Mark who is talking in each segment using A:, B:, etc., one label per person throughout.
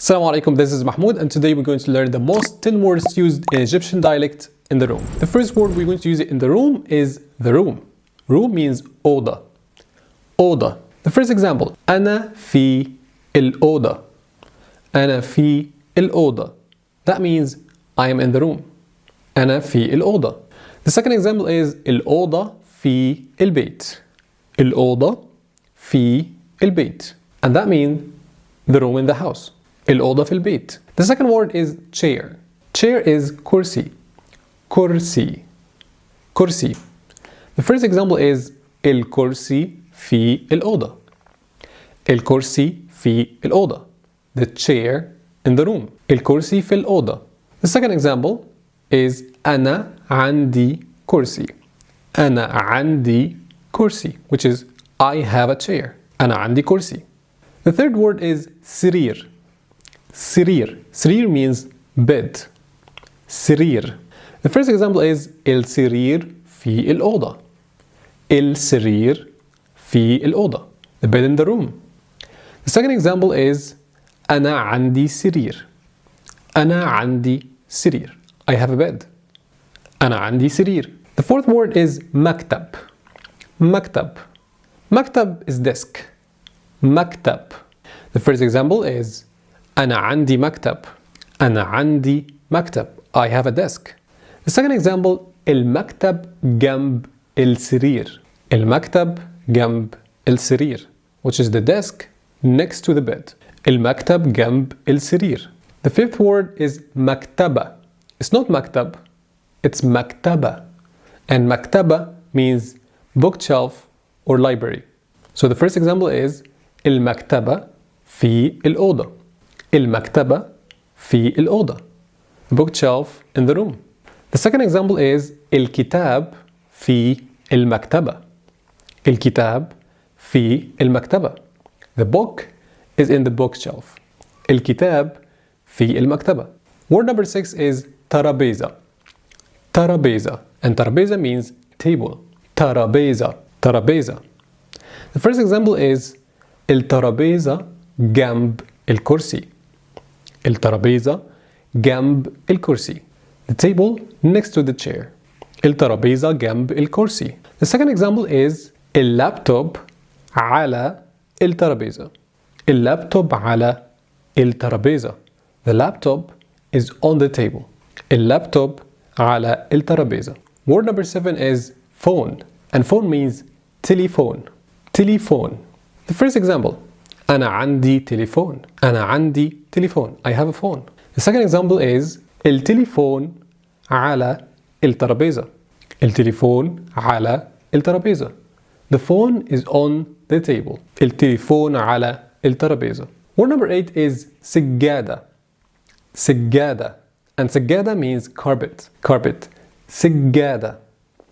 A: Assalamu alaikum, this is Mahmoud, and today we're going to learn the most 10 words used in Egyptian dialect in the room. The first word we're going to use it in the room is the room. Room means oda. Oda. The first example, أنا في الأوضة. أنا في الأوضة. That means I am in the room. أنا في الأوضة. The second example is الأوضة في البيت. الأوضة في البيت. And that means the room in the house. الأوضة في البيت. The second word is chair. Chair is كرسي. كرسي. كرسي. The first example is الكرسي في الأوضة. الكرسي في الأوضة. The chair in the room. الكرسي في الأوضة. The second example is أنا عندي كرسي. أنا عندي كرسي, which is I have a chair. أنا عندي كرسي. The third word is سرير. سرير. سرير means bed. سرير. The first example is السرير في الأوضة. السرير في الأوضة. The bed in the room. The second example is أنا عندي سرير. أنا عندي سرير. I have a bed. أنا عندي سرير. The fourth word is مكتب. مكتب. مكتب is desk. مكتب. The first example is أنا عندي مكتب. أنا عندي مكتب. I have a desk. The second example المكتب جنب السرير. المكتب جنب السرير, which is the desk next to the bed. المكتب جنب السرير. The fifth word is مكتبة. It's not مكتب, it's مكتبة. And مكتبة means bookshelf or library. So the first example is المكتبة في الأوضة. المكتبة في الأوضة. Bookshelf in the room. The second example is الكتاب في المكتبة. الكتاب في المكتبة. The book is in the bookshelf. الكتاب في المكتبة. Word number 6 is ترابيزة. ترابيزة. And ترابيزة means table. ترابيزة. ترابيزة. The first example is الترابيزة جنب الكرسي. الترابيزة جنب الكرسي. The table next to the chair. الترابيزة جنب الكرسي. The second example is اللابتوب على الترابيزة. اللابتوب على الترابيزة. The laptop is on the table. اللابتوب على الترابيزة. Word number 7 is phone. And phone means telephone. Telephone. The first example أنا عندي تليفون. أنا عندي تليفون. I have a phone. The second example is التليفون على الترابيزة. التليفون على الترابيزة. The phone is on the table. التليفون على الترابيزة. Word number 8 is سجادة. سجادة. And سجادة means carpet. Carpet. سجادة.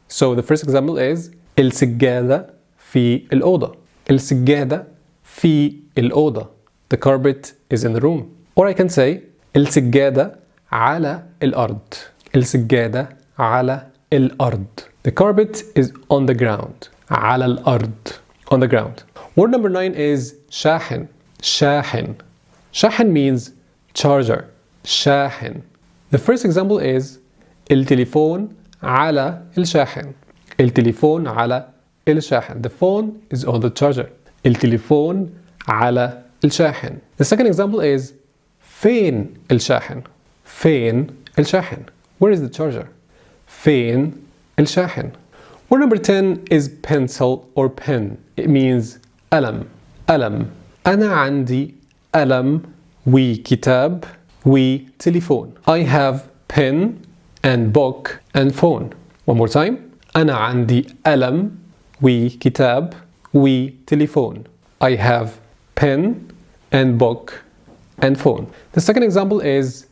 A: So the first example is السجادة في الأوضة. السجادة في الأوضة. The carpet is in the room. Or I can say السجادة على الأرض. السجادة على الأرض. The carpet is on the ground. على الأرض. On the ground. Word number 9 is شاحن. شاحن. شاحن means charger. شاحن. The first example is التليفون على الشاحن. التليفون على الشاحن. The phone is on the charger. التليفون على الشاحن. The second example is فين الشاحن. فين الشاحن. Where is the charger? فين الشاحن. Word number 10 is pencil or pen. It means قلم. قلم. أنا عندي قلم وكتاب وتليفون. I have pen and book and phone. One more time. أنا عندي قلم وكتاب وتليفون. I have pen and book and phone. The second example is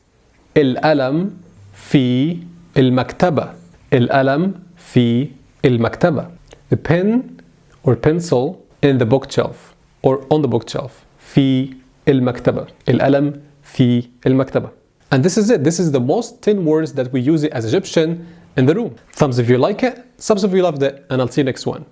A: القلم في المكتبة. القلم في المكتبة. The pen or pencil in the bookshelf or on the bookshelf. في المكتبة. القلم في المكتبة. And this is it. This is the most 10 words that we use it as Egyptian in the room. Thumbs if you like it, subs if you loved it, and I'll see you next one.